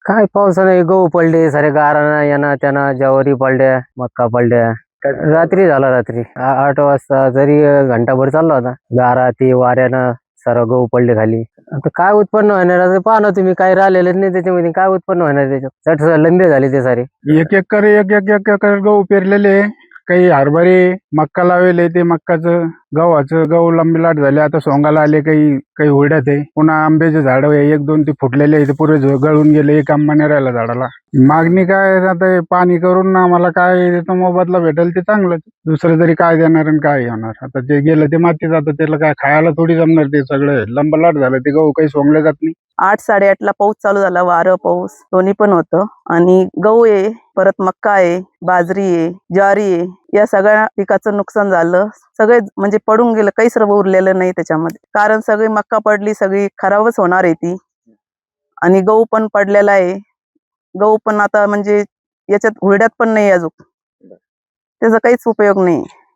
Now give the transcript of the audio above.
काय पावसाने गहू पडले सारे, गाराना याना त्याना, ज्वारी पडल्या, मक्का पडल्या. रात्री झाला, रात्री 8 वाजता. जरी घंटाभर चालला होता. गारा ते वाऱ्यानं सर्व गहू पडले खाली. आता काय उत्पन्न होणार आहे पहा ना तुम्ही, काही राहिलेलं नाही त्याच्यामध्ये. काय उत्पन्न होणार त्याच्यात? चट लंबे झाले ते सारे. एक एकर गहू पेरलेले, काही हरभरे, मक्का लावले. ते मक्काचं गहू लंबी लाट झाले. आता सोंगाला आले, काही हुरड्यात आहे. पुन्हा आंब्याचे झाड 1-2 ते फुटलेले आहे, ते पुरे गळून गेले. एक आंबा नाही राहिला झाडाला. मागणी काय आता हे पाणी करून आम्हाला काय त्याचा मोबदला भेटेल ते चांगलं. दुसरं तरी काय देणार आणि काय होणार? आता ते गेलं ते मातीच. आता त्याला काय खायला थोडी जमणार? ते सगळं लंबा लाट झालं, ते गहू काही सोंगले जात नाही. 8-8:30 ला पाऊस चालू झाला. वारं पाऊस दोन्ही पण होतं. आणि गहू आहे, परत मक्का आहे, बाजरी आहे, ज्वारी आहे, या सगळ्या पिकाचं नुकसान झालं. सगळे म्हणजे पडून गेलं, काही सर्व उरलेलं नाही त्याच्यामध्ये. कारण सगळी मक्का पडली, सगळी खराबच होणार आहे ती. आणि गहू पण पडलेला आहे. गहू पण आता म्हणजे याच्यात हुरड्यात पण नाही अजून, त्याचा काहीच उपयोग नाही.